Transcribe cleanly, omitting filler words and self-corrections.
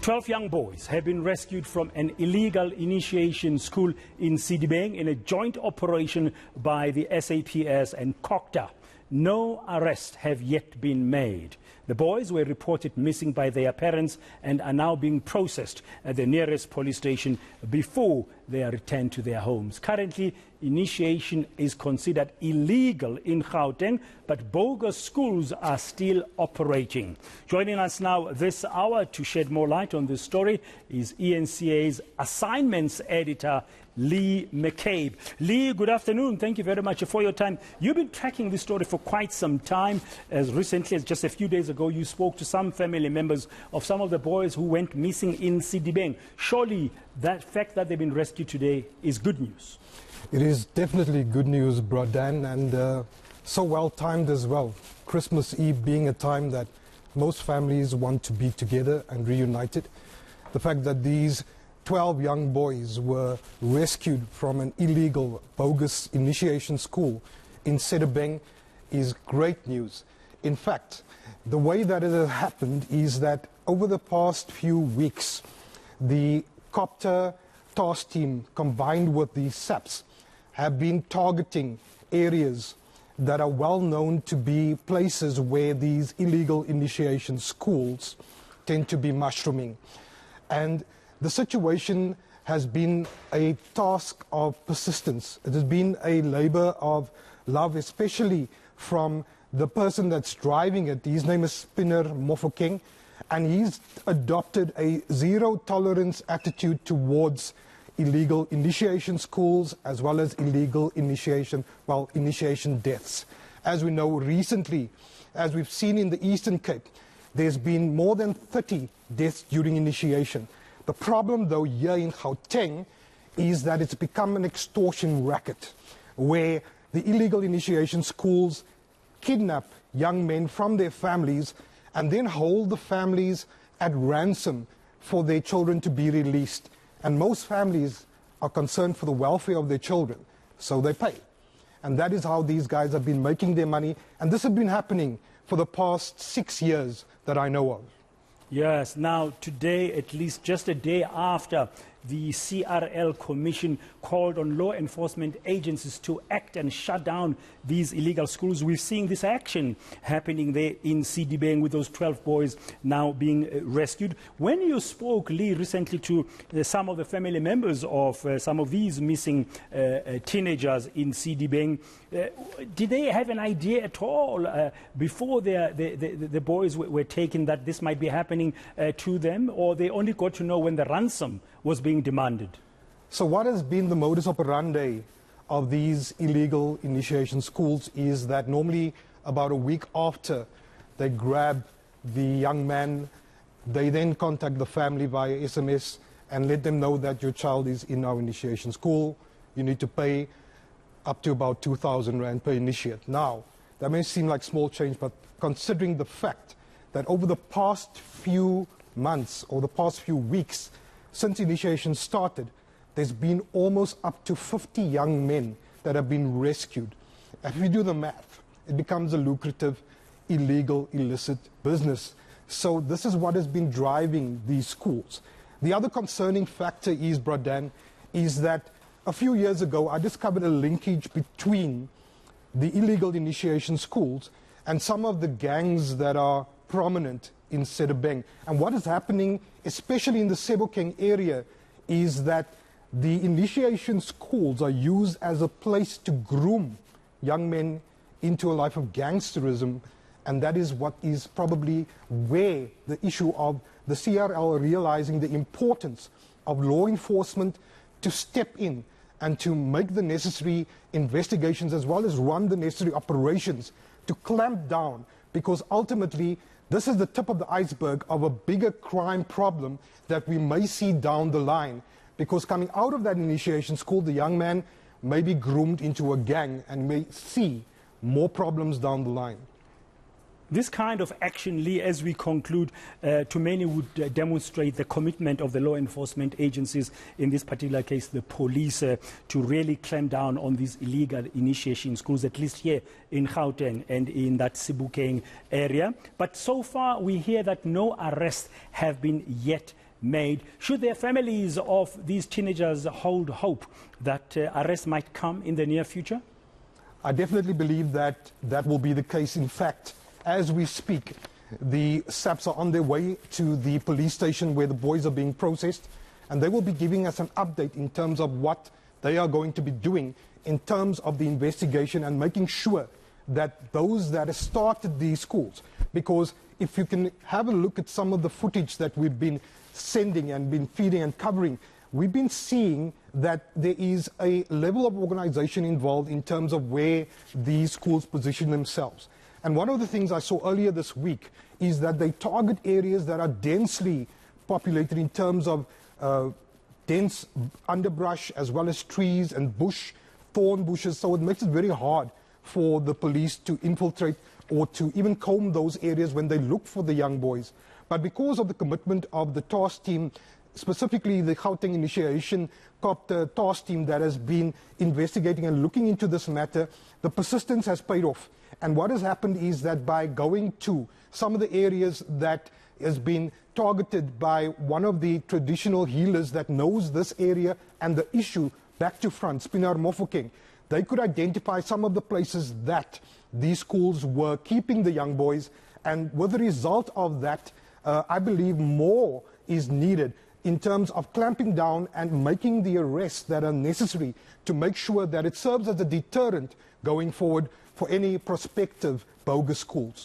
12 young boys have been rescued from an illegal initiation school in Sedibeng in a joint operation by the SAPS and Cogta. No arrests have yet been made. The boys were reported missing by their parents and are now being processed at the nearest police station before they are returned to their homes. Currently, initiation is considered illegal in Gauteng, but bogus schools are still operating. Joining us now this hour to shed more light on this story is eNCA's Assignments Editor Lee McCabe. Lee, good afternoon. Thank you very much for your time. You've been tracking this story for quite some time. As recently as just a few days ago, you spoke to some family members of some of the boys who went missing in Sedibeng. Surely that fact that they've been rescued today is good news. It is definitely good news, Bradan, and so well timed as well. Christmas Eve being a time that most families want to be together and reunited. The fact that these 12 young boys were rescued from an illegal, bogus initiation school in Sedibeng is great news. In fact, the way that it has happened is that over the past few weeks, the Cogta task team combined with the SAPS have been targeting areas that are well known to be places where these illegal initiation schools tend to be mushrooming. And the situation has been a task of persistence. It has been a labor of love, especially from the person that's driving it. His name is Spinner Mofokeng, and he's adopted a zero-tolerance attitude towards illegal initiation schools as well as illegal initiation deaths. As we know recently, as we've seen in the Eastern Cape, there's been more than 30 deaths during initiation. The problem, though, here in Gauteng is that it's become an extortion racket where the illegal initiation schools kidnap young men from their families and then hold the families at ransom for their children to be released. And most families are concerned for the welfare of their children, so they pay. And that is how these guys have been making their money. And this has been happening for the past 6 years that I know of. Yes, now today, at least just a day after the CRL Commission called on law enforcement agencies to act and shut down these illegal schools, we've seen this action happening there in Sedibeng with those 12 boys now being rescued. When you spoke, Lee, recently to some of the family members of some of these missing teenagers in Sedibeng, did they have an idea at all before the boys were taken that this might be happening to them, or they only got to know when the ransom was being demanded? So what has been the modus operandi of these illegal initiation schools is that normally about a week after they grab the young man, they then contact the family via SMS and let them know that your child is in our initiation school. You need to pay up to about 2,000 Rand per initiate. Now, that may seem like small change, but considering the fact that over the past few months or the past few weeks since initiation started, there's been almost up to 50 young men that have been rescued. If you do the math, it becomes a lucrative, illegal, illicit business. So this is what has been driving these schools. The other concerning factor is, Bradan, is that a few years ago I discovered a linkage between the illegal initiation schools and some of the gangs that are prominent in Sedibeng. And what is happening, especially in the Sedibeng area, is that the initiation schools are used as a place to groom young men into a life of gangsterism, and that is what is probably where the issue of the CRL realizing the importance of law enforcement to step in and to make the necessary investigations as well as run the necessary operations to clamp down, because ultimately this is the tip of the iceberg of a bigger crime problem that we may see down the line. Because coming out of that initiation school, the young man may be groomed into a gang and may see more problems down the line. This kind of action, Lee, as we conclude, to many would demonstrate the commitment of the law enforcement agencies, in this particular case the police, to really clamp down on these illegal initiation schools, at least here in Gauteng and in that Sedibeng area. But so far we hear that no arrests have been yet made. Should their families of these teenagers hold hope that arrests might come in the near future? I definitely believe that that will be the case. In fact, as we speak, the SAPS are on their way to the police station where the boys are being processed, and they will be giving us an update in terms of what they are going to be doing in terms of the investigation and making sure that those that have started these schools, because if you can have a look at some of the footage that we've been sending and been feeding and covering, we've been seeing that there is a level of organization involved in terms of where these schools position themselves. And one of the things I saw earlier this week is that they target areas that are densely populated in terms of dense underbrush as well as trees and bush, thorn bushes, so it makes it very hard for the police to infiltrate or to even comb those areas when they look for the young boys. But because of the commitment of the task team, specifically the Gauteng Initiation Cogta task team that has been investigating and looking into this matter, the persistence has paid off. And what has happened is that by going to some of the areas that has been targeted by one of the traditional healers that knows this area and the issue back to front, Spinar Mofokeng, they could identify some of the places that these schools were keeping the young boys. And with the result of that, I believe more is needed in terms of clamping down and making the arrests that are necessary to make sure that it serves as a deterrent going forward for any prospective bogus schools.